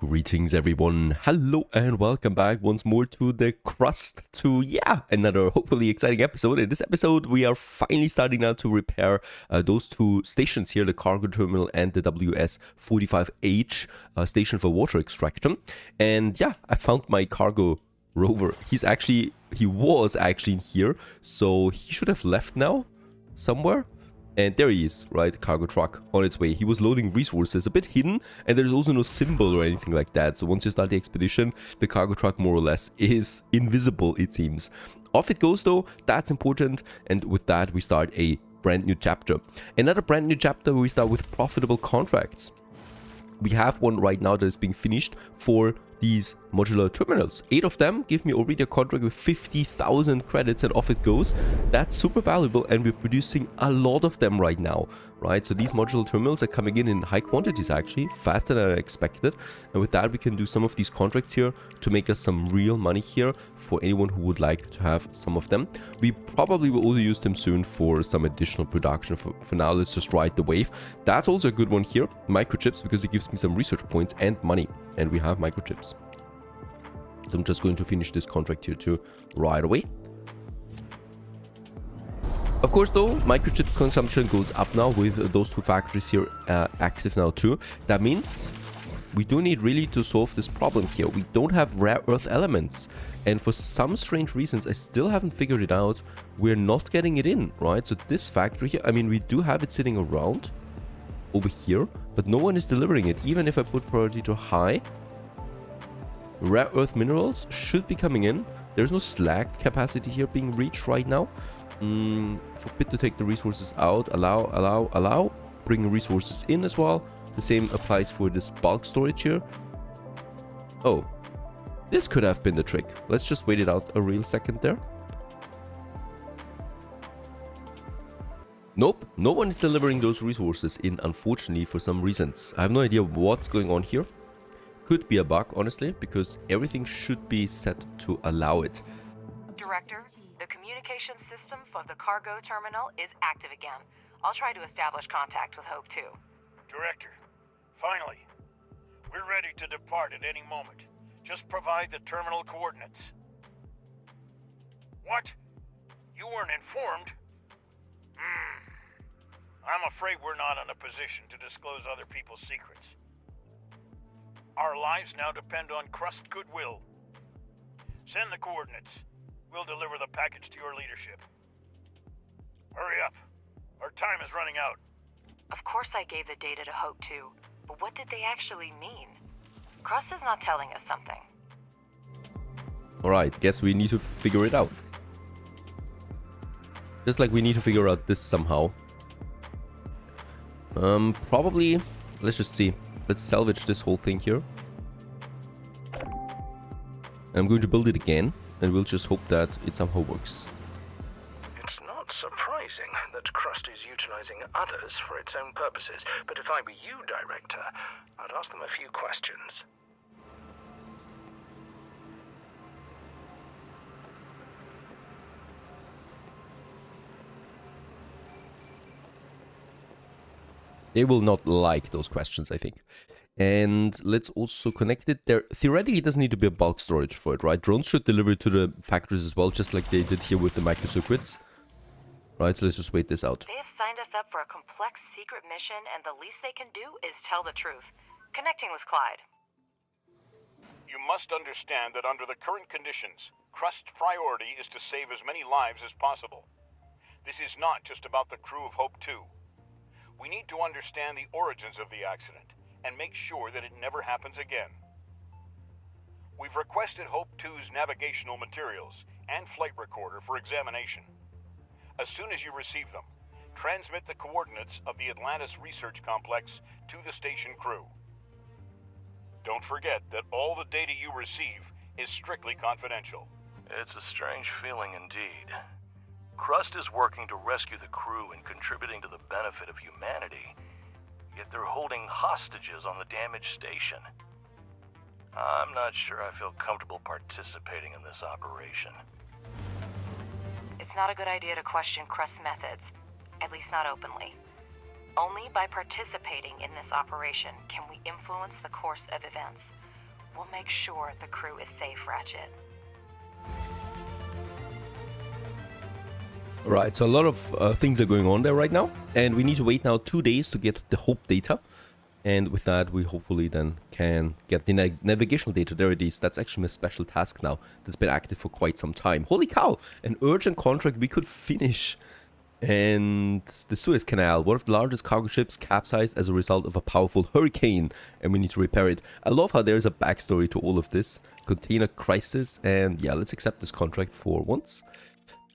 Greetings everyone, hello and welcome back once more to the Crust, to another hopefully exciting episode. In this episode we are finally starting now to repair those two stations here, the cargo terminal and the WS-45H station for water extraction. And yeah, I found my cargo rover. He was actually in here, so he should have left now somewhere. And there he is, right? Cargo truck on its way. He was loading resources, a bit hidden, and there's also no symbol or anything like that. So once you start the expedition, the cargo truck more or less is invisible, it seems. Off it goes though, that's important, and with that we start a brand new chapter. Another brand new chapter where we start with profitable contracts. We have one right now that is being finished for these modular terminals. 8 of them give me already a contract with 50,000 credits and off it goes. That's super valuable and we're producing a lot of them right now, right? So these modular terminals are coming in high quantities actually, faster than I expected. And with that we can do some of these contracts here to make us some real money here for anyone who would like to have some of them. We probably will also use them soon for some additional production. For now, let's just ride the wave. That's also a good one here, microchips, because it gives me some research points and money. And we have microchips. So I'm just going to finish this contract here too right away. Of course though, microchip consumption goes up now with those two factories here active now too. That means we do need really to solve this problem here. We don't have rare earth elements. And for some strange reasons, I still haven't figured it out. We're not getting it in, right? So this factory here, I mean, we do have it sitting around over here, but no one is delivering it. Even if I put priority to high, rare earth minerals should be coming in. There's no slag capacity here being reached right now. Forbid to take the resources out. Allow. Bring resources in as well. The same applies for this bulk storage here. Oh, this could have been the trick. Let's just wait it out a real second there. Nope, no one is delivering those resources in, unfortunately, for some reasons. I have no idea what's going on here. Could be a bug, honestly, because everything should be set to allow it. Director, the communication system for the cargo terminal is active again. I'll try to establish contact with Hope 2. Director, finally. We're ready to depart at any moment. Just provide the terminal coordinates. What? You weren't informed? I'm afraid we're not in a position to disclose other people's secrets. Our lives now depend on Crust goodwill. Send the coordinates. We'll deliver the package to your leadership. Hurry up. Our time is running out. Of course I gave the data to Hope 2, but what did they actually mean? Crust is not telling us something. Alright, guess we need to figure it out. Just like we need to figure out this somehow. Probably, let's just see. Let's salvage this whole thing here. I'm going to build it again, and we'll just hope that it somehow works. It's not surprising that Crust is utilizing others for its own purposes, but if I were you, Director, I'd ask them a few questions. They will not like those questions, I think. And let's also connect it there. Theoretically, it doesn't need to be a bulk storage for it, right? Drones should deliver it to the factories as well, just like they did here with the microcircuits. Right, so let's just wait this out. They have signed us up for a complex secret mission, and the least they can do is tell the truth. Connecting with Clyde. You must understand that under the current conditions, Crust's priority is to save as many lives as possible. This is not just about the crew of Hope 2. We need to understand the origins of the accident and make sure that it never happens again. We've requested Hope 2's navigational materials and flight recorder for examination. As soon as you receive them, transmit the coordinates of the Atlantis Research Complex to the station crew. Don't forget that all the data you receive is strictly confidential. It's a strange feeling indeed. Crust is working to rescue the crew and contributing to the benefit of humanity, yet they're holding hostages on the damaged station. I'm not sure I feel comfortable participating in this operation. It's not a good idea to question Crust's methods, at least not openly. Only by participating in this operation can we influence the course of events. We'll make sure the crew is safe, Ratchet. Right, so a lot of things are going on there right now, and we need to wait now 2 days to get the Hope data. And with that, we hopefully then can get the navigational data. There it is. That's actually a special task now that's been active for quite some time. Holy cow! An urgent contract we could finish. And the Suez Canal, one of the largest cargo ships, capsized as a result of a powerful hurricane, and we need to repair it. I love how there's a backstory to all of this. Container crisis, and yeah, let's accept this contract for once.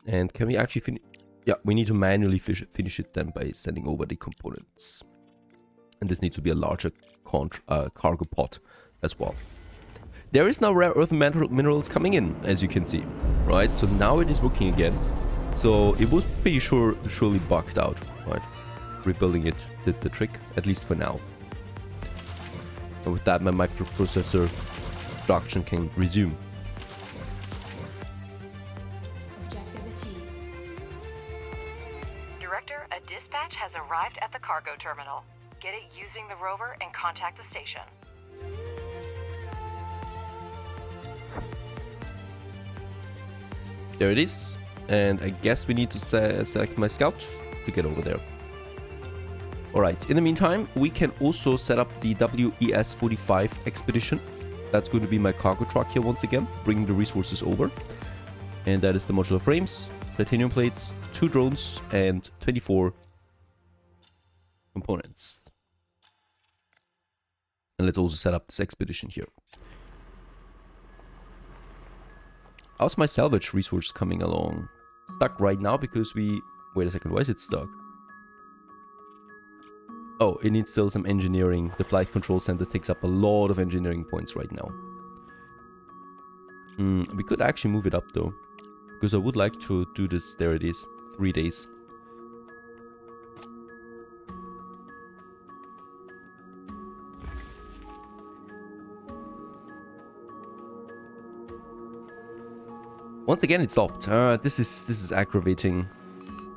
And can we actually finish? Yeah, we need to manually finish it then by sending over the components. And this needs to be a larger cargo pot as well. There is now rare earth minerals coming in, as you can see, right? So now it is working again. So it was pretty surely bugged out, right? Rebuilding it did the trick, at least for now. And with that, my microprocessor production can resume. Objective achieved. Director, a dispatch has arrived at the cargo terminal. Get it using the rover and contact the station. There it is. And I guess we need to select my scout to get over there. Alright, in the meantime, we can also set up the WES-45 expedition. That's going to be my cargo truck here once again, bringing the resources over. And that is the modular frames, titanium plates, 2 drones, and 24 components. And let's also set up this expedition here. How's my salvage resource coming along? Stuck right now because we... Wait a second, why is it stuck? Oh, it needs still some engineering. The flight control center takes up a lot of engineering points right now. We could actually move it up though. Because I would like to do this, there it is, 3 days. Once again, it stopped. This is aggravating.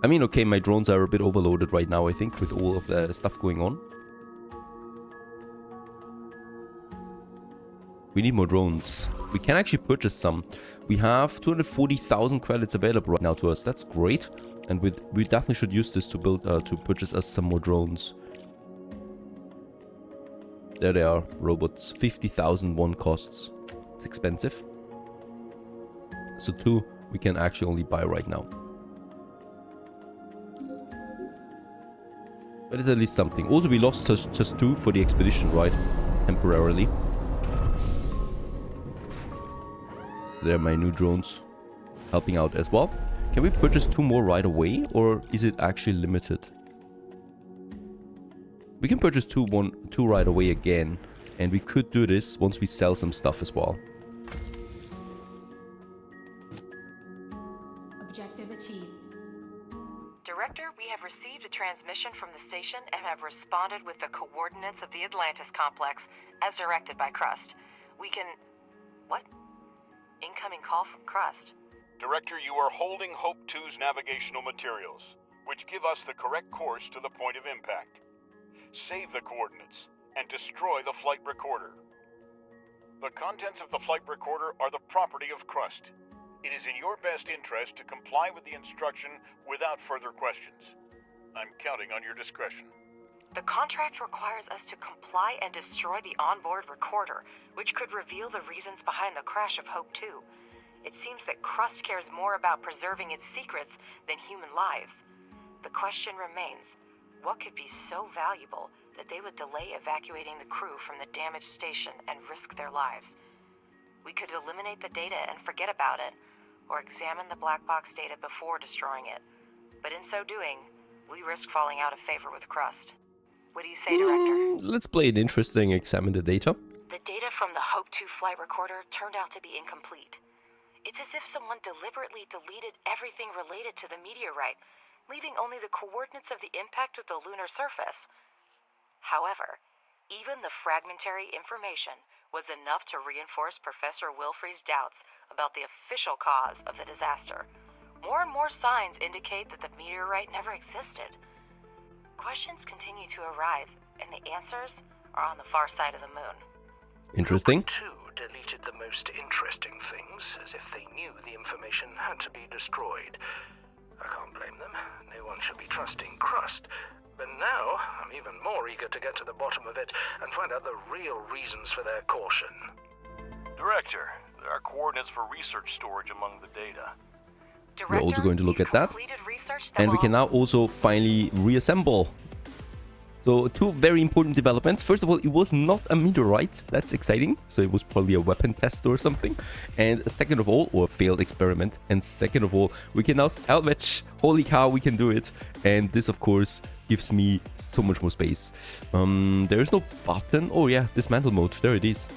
I mean, okay, my drones are a bit overloaded right now, I think, with all of the stuff going on. We need more drones. We can actually purchase some. We have 240,000 credits available right now to us. That's great. And we definitely should use this to build to purchase us some more drones. There they are, robots. 50,000 one costs. It's expensive. So 2 we can actually only buy right now. But it's at least something. Also, we lost just 2 for the expedition, right? Temporarily. There are my new drones helping out as well. Can we purchase 2 more right away, or is it actually limited? We can purchase 2 right away again, and we could do this once we sell some stuff as well. Objective achieved. Director, we have received a transmission from the station and have responded with the coordinates of the Atlantis complex as directed by Crust. We can... What? Incoming call from Crust. Director, you are holding Hope 2's navigational materials, which give us the correct course to the point of impact. Save the coordinates and destroy the flight recorder. The contents of the flight recorder are the property of Crust. It is in your best interest to comply with the instruction without further questions. I'm counting on your discretion. The contract requires us to comply and destroy the onboard recorder, which could reveal the reasons behind the crash of Hope 2. It seems that Crust cares more about preserving its secrets than human lives. The question remains, what could be so valuable that they would delay evacuating the crew from the damaged station and risk their lives? We could eliminate the data and forget about it, or examine the black box data before destroying it. But in so doing, we risk falling out of favor with Crust. What do you say, Director? Let's play it interesting, examine the data. The data from the Hope 2 flight recorder turned out to be incomplete. It's as if someone deliberately deleted everything related to the meteorite, leaving only the coordinates of the impact with the lunar surface. However, even the fragmentary information was enough to reinforce Professor Wilfrey's doubts about the official cause of the disaster. More and more signs indicate that the meteorite never existed. Questions continue to arise, and the answers are on the far side of the moon. Interesting. Two deleted the most interesting things, as if they knew the information had to be destroyed. I can't blame them. No one should be trusting Crust. But now, I'm even more eager to get to the bottom of it and find out the real reasons for their caution. Director, there are coordinates for research storage among the data. We're also going to look you've at that. completed research that And we will can now also finally reassemble. So two very important developments. First of all, it was not a meteorite. That's exciting. So it was probably a weapon test or something. And second of all, or a failed experiment. And second of all, we can now salvage. Holy cow, we can do it. And this, of course, gives me so much more space. There's no button. Oh yeah, dismantle mode. There it is.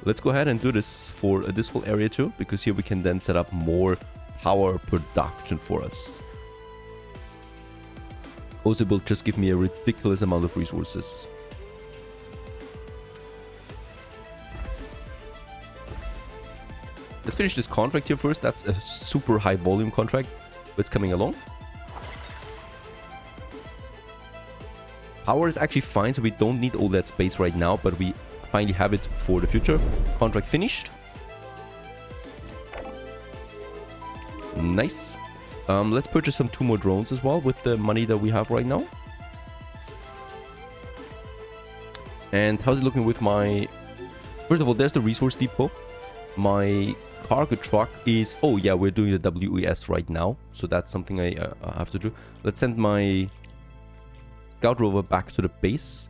Let's go ahead and do this for this whole area too, because here we can then set up more power production for us. Also, it will just give me a ridiculous amount of resources. Let's finish this contract here first. That's a super high volume contract. It's coming along. Power is actually fine, so we don't need all that space right now, but we finally have it for the future. Contract finished. Nice. Let's purchase some 2 more drones as well with the money that we have right now. And how's it looking with my... First of all, there's the resource depot. My cargo truck is... Oh yeah, we're doing the WES right now. So that's something I have to do. Let's send my scout rover back to the base.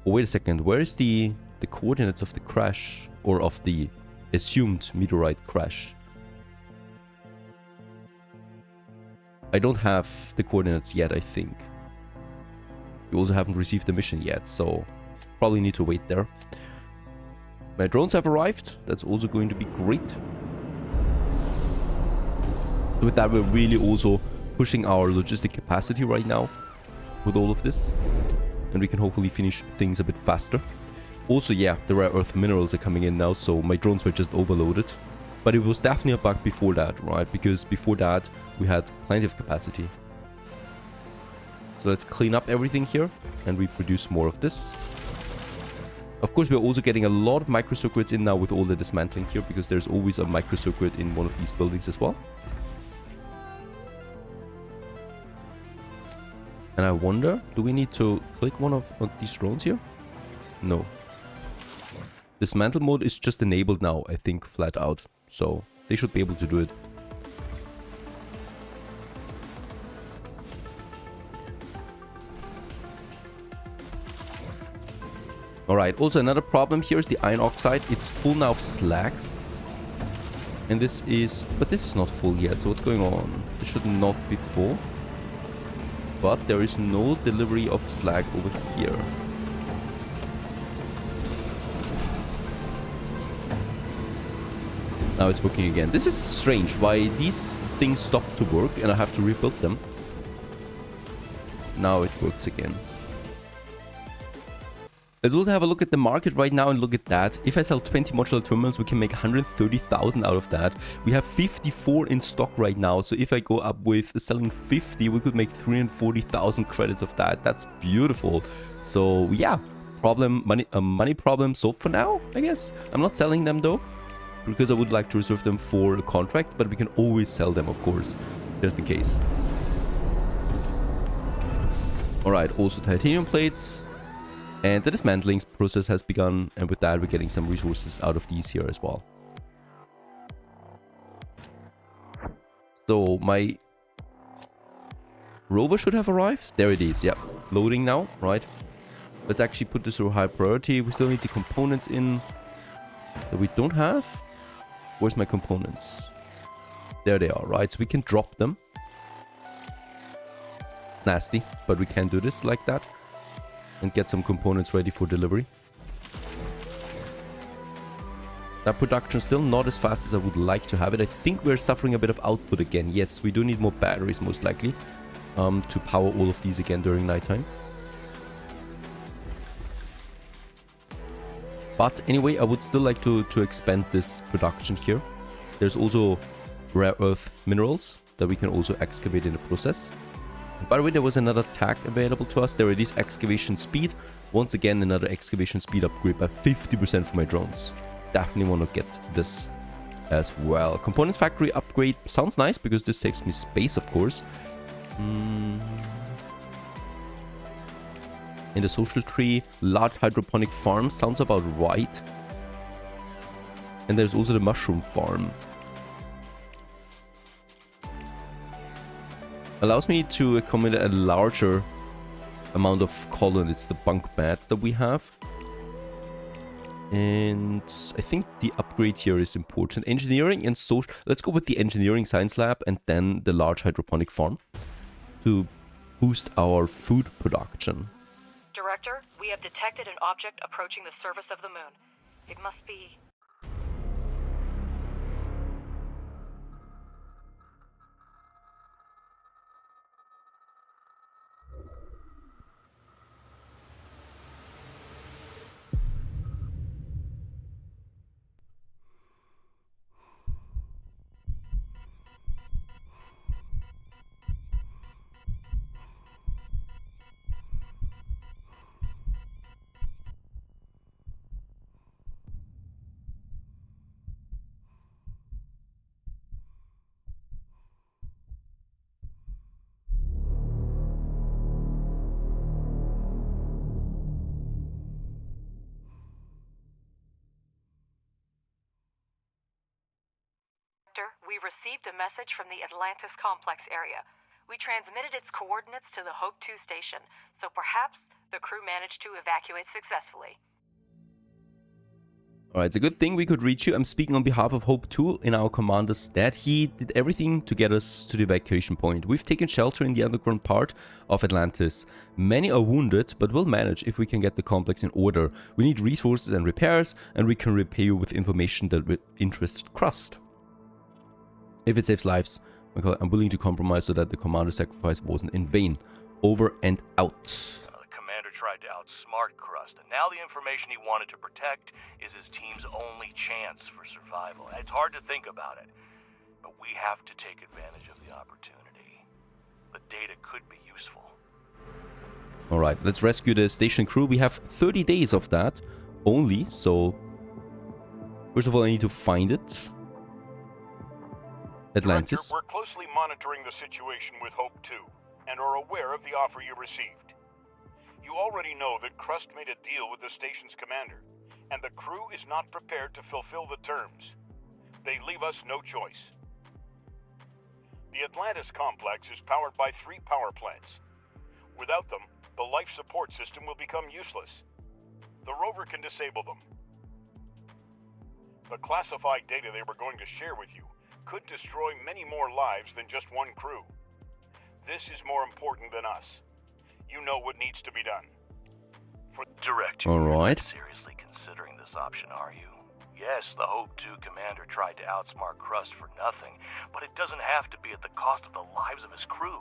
Oh, wait a second. Where is the coordinates of the crash? Or of the assumed meteorite crash? I don't have the coordinates yet, I think. You also haven't received the mission yet, so probably need to wait there. My drones have arrived. That's also going to be great. So with that, we're really also pushing our logistic capacity right now with all of this. And we can hopefully finish things a bit faster. Also, yeah, the rare earth minerals are coming in now, so my drones were just overloaded. But it was definitely a bug before that, right? Because before that, we had plenty of capacity. So let's clean up everything here and we produce more of this. Of course, we're also getting a lot of microcircuits in now with all the dismantling here, because there's always a microcircuit in one of these buildings as well. And I wonder, do we need to click one of these drones here? No. Dismantle mode is just enabled now, I think, flat out. So they should be able to do it. Alright, also another problem here is the iron oxide. It's full now of slag. And this is... But this is not full yet, so what's going on? This should not be full. But there is no delivery of slag over here. Now it's working again. This is strange, why these things stopped to work and I have to rebuild them. Now it works again. Let's also have a look at the market right now and look at that. If I sell 20 modular terminals, we can make 130,000 out of that. We have 54 in stock right now. So if I go up with selling 50, we could make 340,000 credits of that. That's beautiful. So yeah, money problem solved for now, I guess. I'm not selling them though, because I would like to reserve them for contracts, but we can always sell them, of course, just in case. Alright, also titanium plates. And the dismantling process has begun, and with that we're getting some resources out of these here as well. So my rover should have arrived. There it is, yep. Loading now, right? Let's actually put this to high priority. We still need the components in that we don't have. Where's my components? There they are, right? So we can drop them. Nasty, but we can do this like that. And get some components ready for delivery. That production still not as fast as I would like to have it. I think we're suffering a bit of output again. Yes, we do need more batteries most likely to power all of these again during nighttime. But anyway, I would still like to expand this production here. There's also rare earth minerals that we can also excavate in the process. By the way, there was another tag available to us. There it is, excavation speed. Once again, another excavation speed upgrade by 50% for my drones. definitely want to get this as well. Components factory upgrade sounds nice because this saves me space, of course. In the social tree, large hydroponic farm sounds about right. And there's also the mushroom farm. Allows me to accommodate a larger amount of colonists, the bunk beds that we have. And I think the upgrade here is important. Engineering and social... Let's go with the engineering science lab and then the large hydroponic farm to boost our food production. Director, we have detected an object approaching the surface of the moon. It must be... We received a message from the Atlantis complex area. We transmitted its coordinates to the Hope 2 station, so perhaps the crew managed to evacuate successfully. Alright, it's a good thing we could reach you. I'm speaking on behalf of Hope 2 in our commander's stead. He did everything to get us to the evacuation point. We've taken shelter in the underground part of Atlantis. Many are wounded, but we'll manage if we can get the complex in order. We need resources and repairs, and we can repay you with information that will interest Crust. If it saves lives, I'm willing to compromise so that the commander's sacrifice wasn't in vain. Over and out. The commander tried to outsmart Crust, and now the information he wanted to protect is his team's only chance for survival. It's hard to think about it, but we have to take advantage of the opportunity. The data could be useful. Alright, let's rescue the station crew. We have 30 days of that only, so... First of all, I need to find it. Atlantis. Director, we're closely monitoring the situation with Hope 2 and are aware of the offer you received. You already know that Crust made a deal with the station's commander, and the crew is not prepared to fulfill the terms. They leave us no choice. The Atlantis complex is powered by 3 power plants. Without them, the life support system will become useless. The rover can disable them. The classified data they were going to share with you could destroy many more lives than just one crew. This is more important than us. You know what needs to be done. Director, all right. You're not seriously considering this option, are you? Yes, the Hope 2 commander tried to outsmart Crust for nothing, but it doesn't have to be at the cost of the lives of his crew.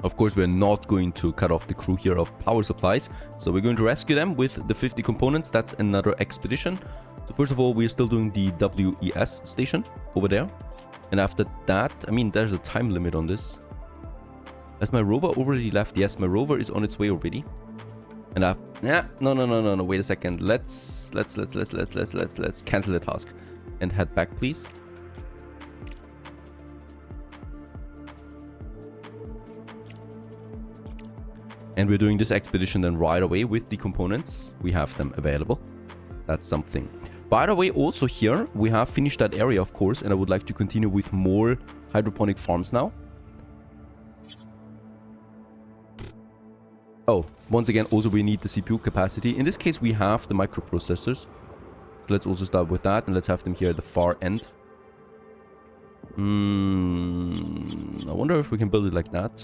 Of course, we're not going to cut off the crew here of power supplies, so we're going to rescue them with the 50 components. That's another expedition. So first of all, we're still doing the WES station over there. And after that, I mean, there's a time limit on this. Has my rover already left? Yes, my rover is on its way already. And no, wait a second. Let's cancel the task and head back, please. And we're doing this expedition then right away with the components. We have them available. That's something. By the way, also here, we have finished that area, of course, and I would like to continue with more hydroponic farms now. Oh, once again, also we need the CPU capacity. In this case, we have the microprocessors. So let's also start with that, and let's have them here at the far end. I wonder if we can build it like that.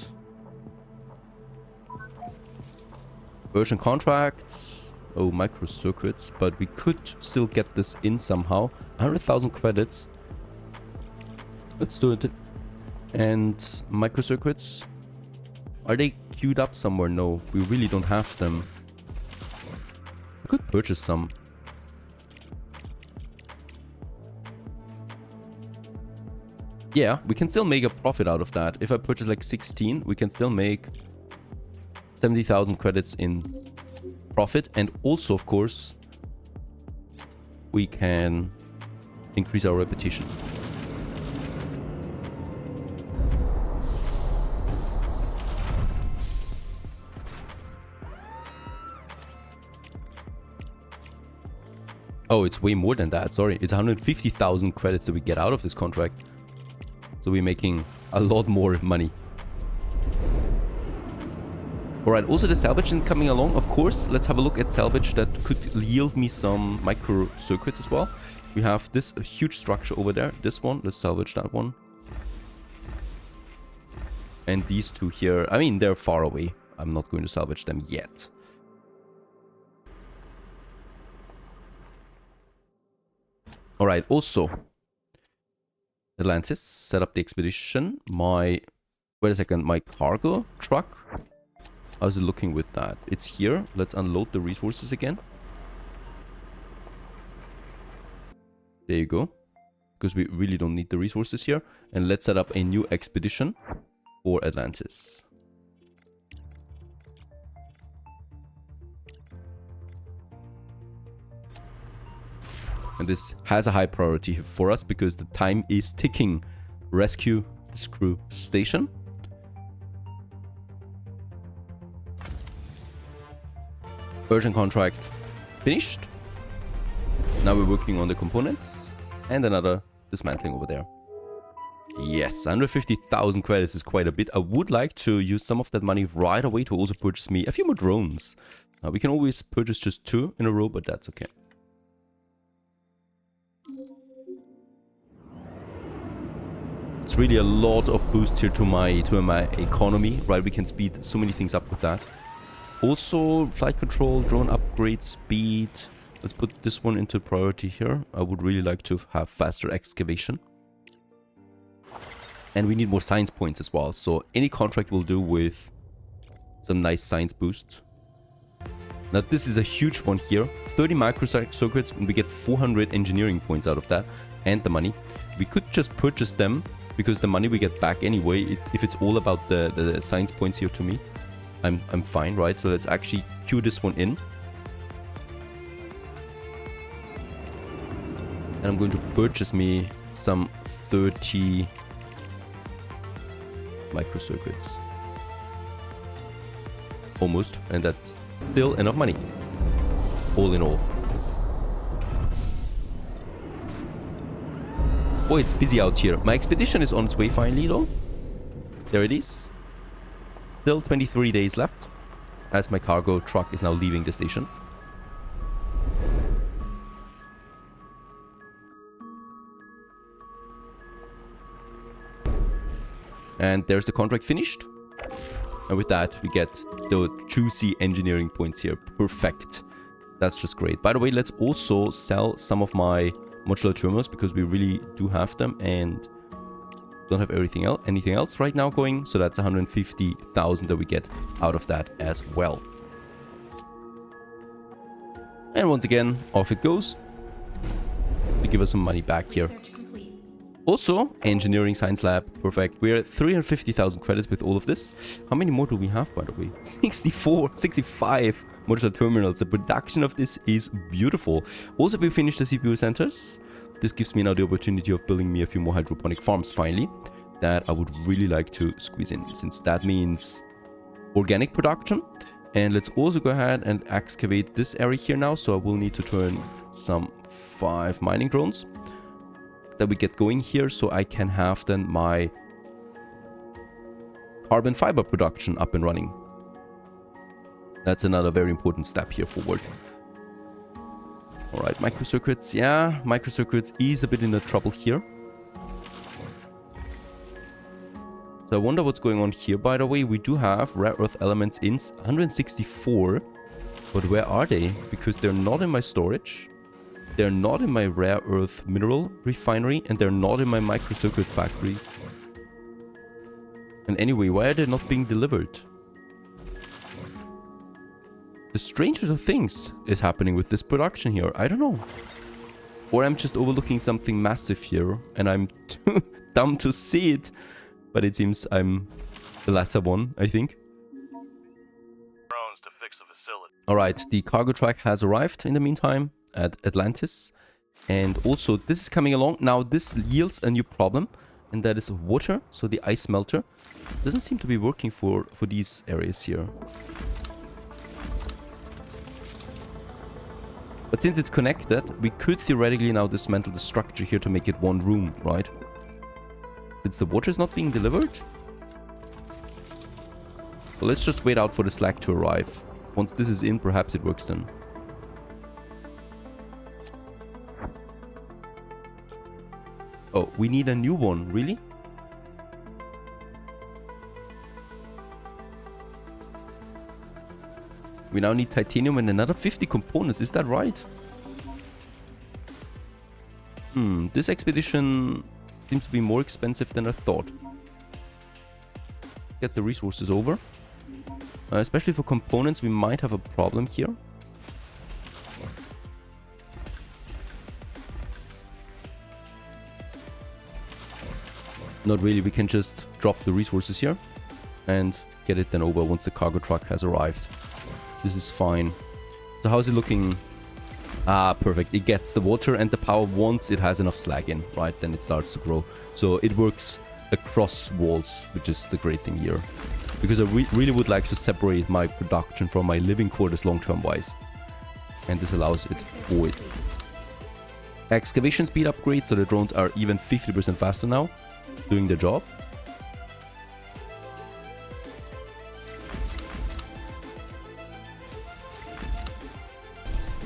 Version contracts. Oh, microcircuits, but we could still get this in somehow. 100,000 credits. Let's do it. And microcircuits. Are they queued up somewhere? No, we really don't have them. I could purchase some. Yeah, we can still make a profit out of that. If I purchase like 16, we can still make 70,000 credits in profit. And also, of course, we can increase our reputation. Oh, it's way more than that. Sorry. It's 150,000 credits that we get out of this contract. So we're making a lot more money. Alright, also the salvage is coming along, of course. Let's have a look at salvage that could yield me some micro circuits as well. We have this huge structure over there. This one, let's salvage that one. And these two here, I mean, they're far away. I'm not going to salvage them yet. Alright, also, Atlantis, set up the expedition. Wait a second, my cargo truck. How's it looking with that? It's here. Let's unload the resources again. There you go. Because we really don't need the resources here. And let's set up a new expedition for Atlantis. And this has a high priority for us because the time is ticking. Rescue this crew station. Urgent contract finished. Now we're working on the components and another dismantling over there. Yes, 150,000 credits is quite a bit. I would like to use some of that money right away to also purchase me a few more drones. We can always purchase just 2 in a row, but that's okay. It's really a lot of boosts here to my economy, right? We can speed so many things up with that. Also, flight control, drone upgrade, speed. Let's put this one into priority here. I would really like to have faster excavation. And we need more science points as well. So any contract will do with some nice science boost. Now this is a huge one here. 30 microcircuits and we get 400 engineering points out of that. And the money. We could just purchase them because the money we get back anyway. If it's all about the science points here to me. I'm fine, right? So let's actually queue this one in. And I'm going to purchase me some 30 microcircuits. Almost. And that's still enough money. All in all. Boy, it's busy out here. My expedition is on its way finally though. There it is. Still 23 days left, as my cargo truck is now leaving the station. And there's the contract finished. And with that, we get the juicy engineering points here. Perfect. That's just great. By the way, let's also sell some of my modular terminals because we really do have them and don't have anything else right now going, so that's 150,000 that we get out of that as well. And once again, off it goes to give us some money back here. Research complete. Also, engineering science lab, perfect. We're at 350,000 credits with all of this. How many more do we have, by the way? 65 modular terminals. The production of this is beautiful. Also, we finished the CPU centers. This gives me now the opportunity of building me a few more hydroponic farms finally. That I would really like to squeeze in, since that means organic production. And let's also go ahead and excavate this area here now. So I will need to turn some 5 mining drones that we get going here, so I can have then my carbon fiber production up and running. That's another very important step here forward. Alright, microcircuits. Yeah, microcircuits is a bit in the trouble here. So I wonder what's going on here. By the way, we do have rare earth elements in 164. But where are they? Because they're not in my storage. They're not in my rare earth mineral refinery. And they're not in my microcircuit factory. And anyway, why are they not being delivered? The strangest of things is happening with this production here. I don't know. Or I'm just overlooking something massive here. And I'm too dumb to see it. But it seems I'm the latter one, I think. Drones to fix the facility. Alright, the cargo truck has arrived in the meantime at Atlantis. And also, this is coming along. Now, this yields a new problem, and that is water. So the ice melter doesn't seem to be working for these areas here. But since it's connected, we could theoretically now dismantle the structure here to make it one room, right? Since the water is not being delivered. Well, let's just wait out for the slag to arrive. Once this is in, perhaps it works then. Oh, we need a new one, really? We now need titanium and another 50 components, is that right? This expedition seems to be more expensive than I thought. Get the resources over. Especially for components, we might have a problem here. Not really, we can just drop the resources here and get it then over once the cargo truck has arrived. This is fine. So how's it looking? Ah, perfect. It gets the water and the power once it has enough slag in, right? Then it starts to grow. So it works across walls, which is the great thing here. Because I really would like to separate my production from my living quarters long-term wise. And this allows it for it. Excavation speed upgrade, so the drones are even 50% faster now, doing their job.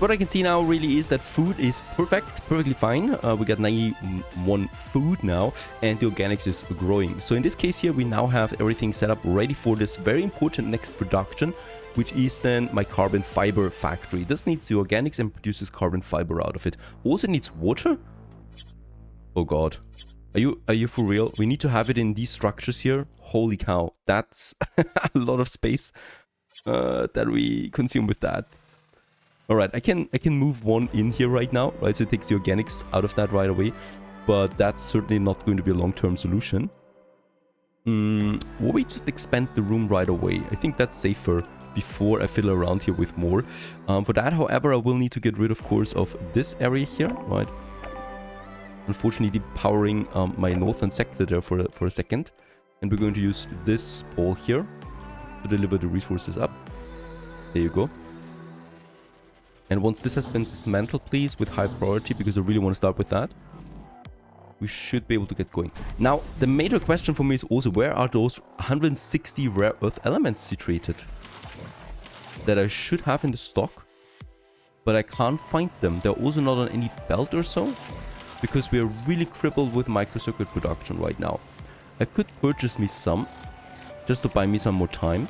What I can see now really is that food is perfectly fine. We got 91 food now, and the organics is growing. So in this case here, we now have everything set up ready for this very important next production, which is then my carbon fiber factory. This needs the organics and produces carbon fiber out of it. Also needs water. Oh god. Are you for real? We need to have it in these structures here. Holy cow. That's a lot of space that we consume with that. Alright, I can move one in here right now, right? So it takes the organics out of that right away. But that's certainly not going to be a long-term solution. Will we just expand the room right away? I think that's safer before I fiddle around here with more. For that, however, I will need to get rid, of course, of this area here, right? Unfortunately, powering my northern sector there for a second. And we're going to use this pole here to deliver the resources up. There you go. And once this has been dismantled, please, with high priority, because I really want to start with that, we should be able to get going. Now, the major question for me is also, where are those 160 rare earth elements situated that I should have in the stock, but I can't find them? They're also not on any belt or so, because we are really crippled with microcircuit production right now. I could purchase me some, just to buy me some more time,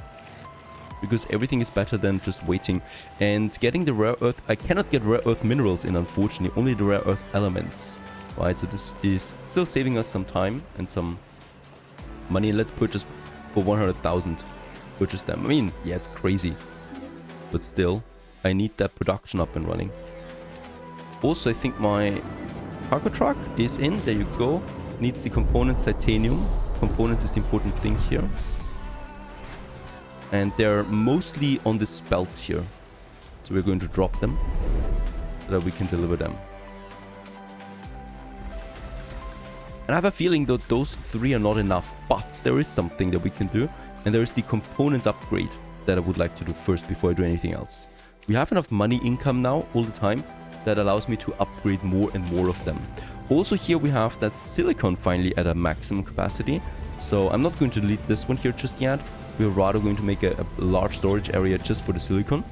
because everything is better than just waiting. And getting the rare earth, I cannot get rare earth minerals in, unfortunately, only the rare earth elements. Right, so this is still saving us some time and some money. Let's purchase for 100,000. Purchase them. I mean, yeah, it's crazy, but still, I need that production up and running. Also, I think my cargo truck is in. There you go. Needs the components, titanium. Components is the important thing here. And they're mostly on this belt here. So we're going to drop them so that we can deliver them. And I have a feeling that those three are not enough, but there is something that we can do. And there is the components upgrade that I would like to do first before I do anything else. We have enough money income now all the time that allows me to upgrade more and more of them. Also here we have that silicon finally at a maximum capacity. So I'm not going to delete this one here just yet. We're rather going to make a large storage area just for the silicon.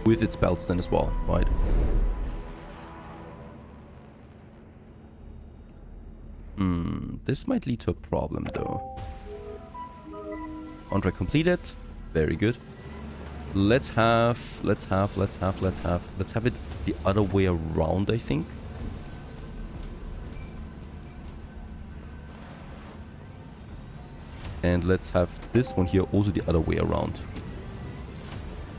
With its belts then as well, right? This might lead to a problem though. Contract completed. Very good. Let's have it the other way around, I think. And let's have this one here also the other way around.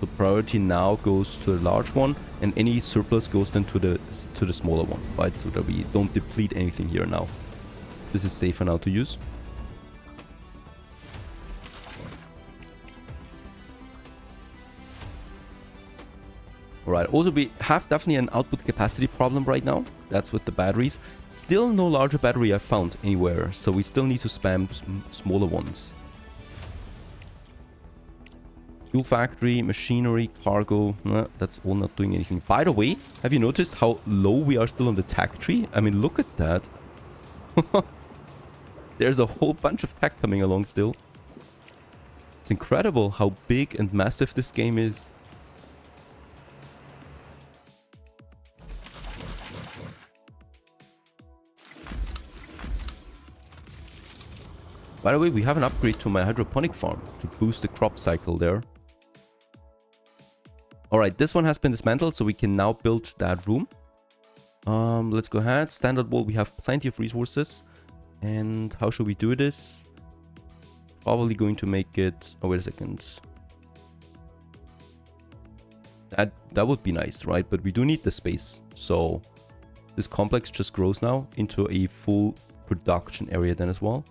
So priority now goes to the large one, and any surplus goes then to the smaller one, right? So that we don't deplete anything here now. This is safer now to use. Alright, also we have definitely an output capacity problem right now. That's with the batteries. Still no larger battery I've found anywhere, so we still need to spam smaller ones. Fuel factory, machinery, cargo, that's all not doing anything. By the way, have you noticed how low we are still on the tech tree? I mean, look at that. There's a whole bunch of tech coming along still. It's incredible how big and massive this game is. By the way, we have an upgrade to my hydroponic farm to boost the crop cycle there. Alright, this one has been dismantled, so we can now build that room. Let's go ahead. Standard wall, we have plenty of resources. And how should we do this? Probably going to make it... Oh, wait a second. That would be nice, right? But we do need the space. So this complex just grows now into a full production area then as well.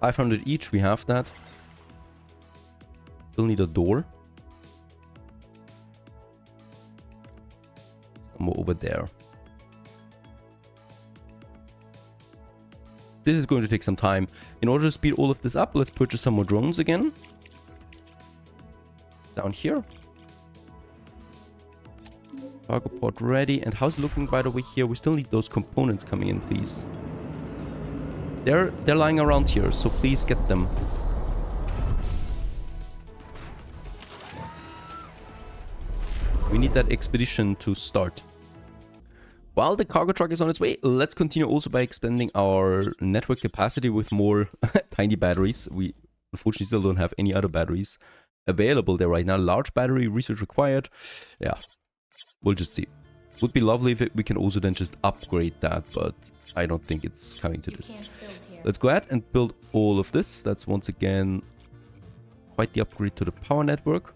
500 each, we have that. Still need a door. Somewhere over there. This is going to take some time. In order to speed all of this up, let's purchase some more drones again. Down here. Cargo pod ready. And how's it looking, by the way, here? We still need those components coming in, please. They're lying around here, so please get them. We need that expedition to start. While the cargo truck is on its way, let's continue also by expanding our network capacity with more tiny batteries. We unfortunately still don't have any other batteries available there right now. Large battery research required. Yeah, we'll just see. Would be lovely if we can also then just upgrade that, but I don't think it's coming to this. Let's go ahead and build all of this. That's once again quite the upgrade to the power network.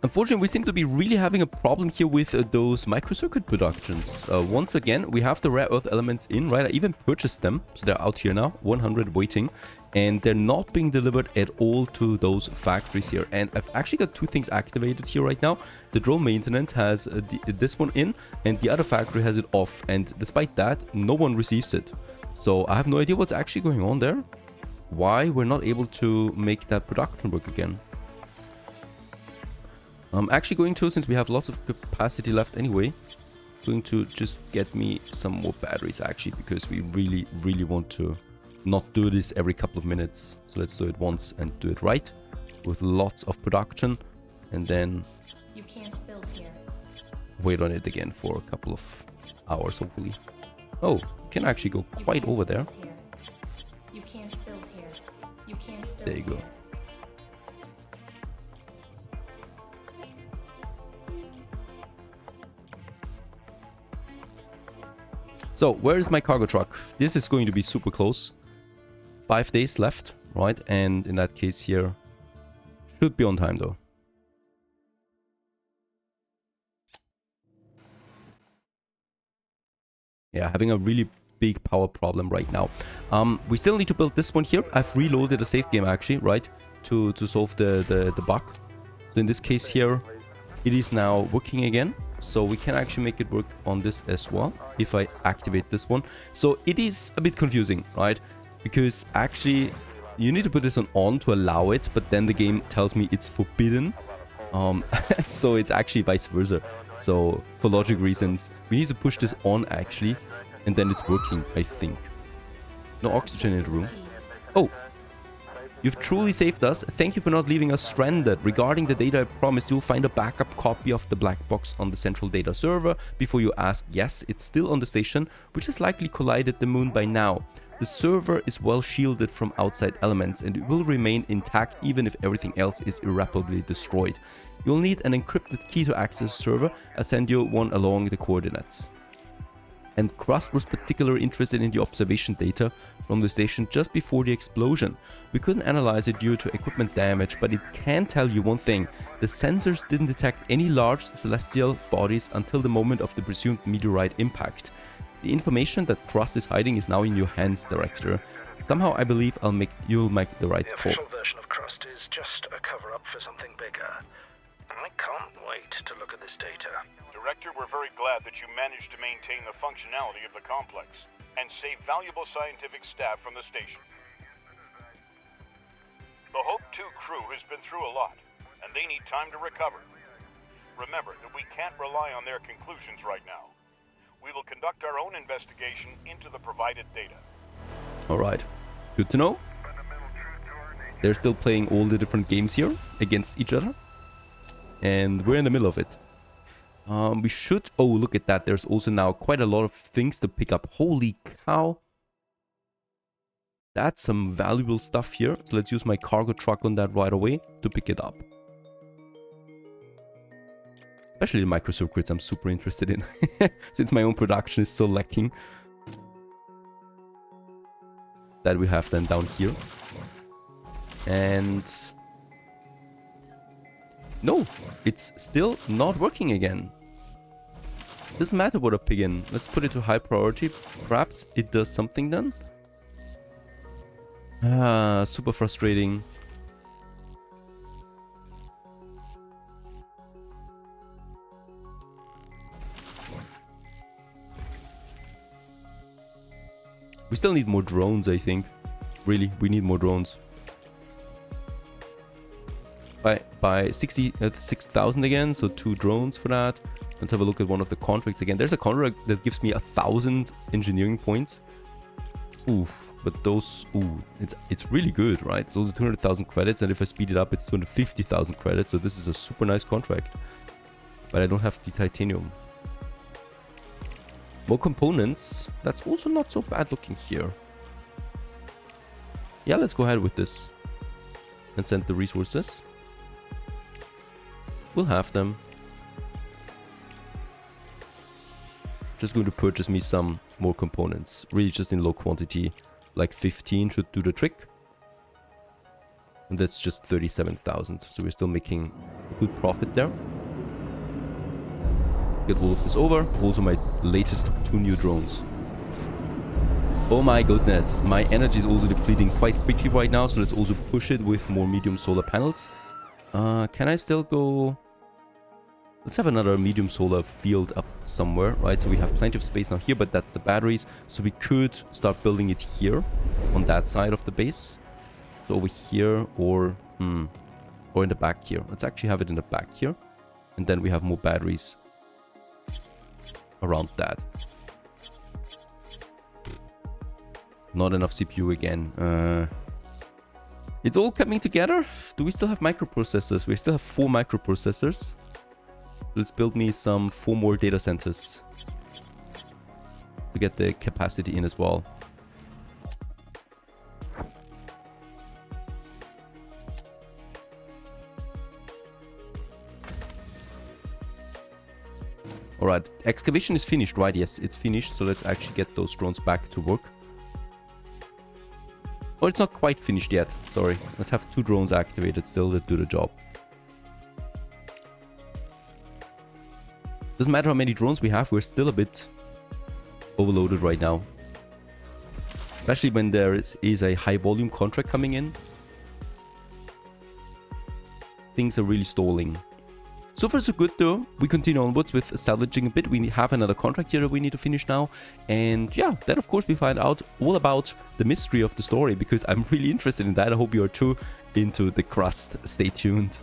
Unfortunately, we seem to be really having a problem here with those microcircuit productions. Once again, we have the rare earth elements in, right? I even purchased them, so they're out here now, 100 waiting, and they're not being delivered at all to those factories here. And I've actually got two things activated here right now. The drone maintenance has this one in, and the other factory has it off. And despite that, no one receives it. So I have no idea what's actually going on there. Why we're not able to make that production work again. I'm actually going to, since we have lots of capacity left anyway, going to just get me some more batteries actually, because we really want to not do this every couple of minutes. So let's do it once and do it right with lots of production, and then You can't build here. wait on it again for a couple of hours hopefully. Oh, can actually go You quite can't over there. build here. You can't build here. You can't build There you go. here. So, where is my cargo truck? This is going to be super close. 5 days left, right? And in that case here, should be on time though. Yeah, having a really big power problem right now. We still need to build this one here. I've reloaded a save game actually, right? To solve the bug. So in this case here, it is now working again. So we can actually make it work on this as well if I activate this one. So it is a bit confusing, right? Because actually you need to put this on to allow it, but then the game tells me it's forbidden. So it's actually vice versa. So for logic reasons, we need to push this on actually, and then it's working, I think. No oxygen in the room. Oh, you've truly saved us. Thank you for not leaving us stranded. Regarding the data I promised, you'll find a backup copy of the black box on the central data server. Before you ask, yes, it's still on the station, which has likely collided the moon by now. The server is well shielded from outside elements and it will remain intact even if everything else is irreparably destroyed. You'll need an encrypted key to access the server. I'll send you one along the coordinates. And Crust was particularly interested in the observation data from the station just before the explosion. We couldn't analyze it due to equipment damage, but it can tell you one thing. The sensors didn't detect any large celestial bodies until the moment of the presumed meteorite impact. The information that Crust is hiding is now in your hands, Director. Somehow I believe you'll make the right The call. official version of Crust is just a cover-up for something bigger. I can't wait to look at this data. Director, we're very glad that you managed to maintain the functionality of the complex and save valuable scientific staff from the station. The Hope 2 crew has been through a lot, and they need time to recover. Remember that we can't rely on their conclusions right now. We will conduct our own investigation into the provided data. Alright, good to know. They're still playing all the different games here against each other. And we're in the middle of it. We should... Oh, look at that. There's also now quite a lot of things to pick up. Holy cow. That's some valuable stuff here. So let's use my cargo truck on that right away to pick it up. Especially the microcircuits I'm super interested in. Since my own production is so lacking. That we have then down here. And... No, it's still not working again. Doesn't matter what I pick in. Let's put it to high priority. Perhaps it does something then. Ah, super frustrating. We still need more drones, I think. Really, we need more drones. By 6,000 again, so 2 drones for that. Let's have a look at one of the contracts again. There's a contract that gives me 1,000 engineering points. Oof, but those, ooh, it's really good, right? So the 200,000 credits, and if I speed it up, it's 250,000 credits. So this is a super nice contract. But I don't have the titanium. More components. That's also not so bad looking here. Yeah, let's go ahead with this. And send the resources. We'll have them. Just going to purchase me some more components. Really just in low quantity. Like 15 should do the trick. And that's just 37,000. So we're still making a good profit there. Get all of this over. Also my latest 2 new drones. Oh my goodness. My energy is also depleting quite quickly right now. So let's also push it with more medium solar panels. Can I still go... Let's have another medium solar field up somewhere, right? So we have plenty of space now here, but that's the batteries. So we could start building it here on that side of the base. So over here or in the back here. Let's actually have it in the back here. And then we have more batteries around that. Not enough CPU again. It's all coming together. Do we still have microprocessors? We still have 4 microprocessors. Let's build me some 4 more data centers to get the capacity in as well. Alright, excavation is finished, right? Yes, it's finished. So let's actually get those drones back to work. Oh, it's not quite finished yet. Sorry. Let's have 2 drones activated still that do the job. Doesn't matter how many drones we have, we're still a bit overloaded right now. Especially when there is a high volume contract coming in. Things are really stalling. So far so good though. We continue onwards with salvaging a bit. We have another contract here that we need to finish now. And yeah, then of course we find out all about the mystery of the story, because I'm really interested in that. I hope you are too into the Crust. Stay tuned.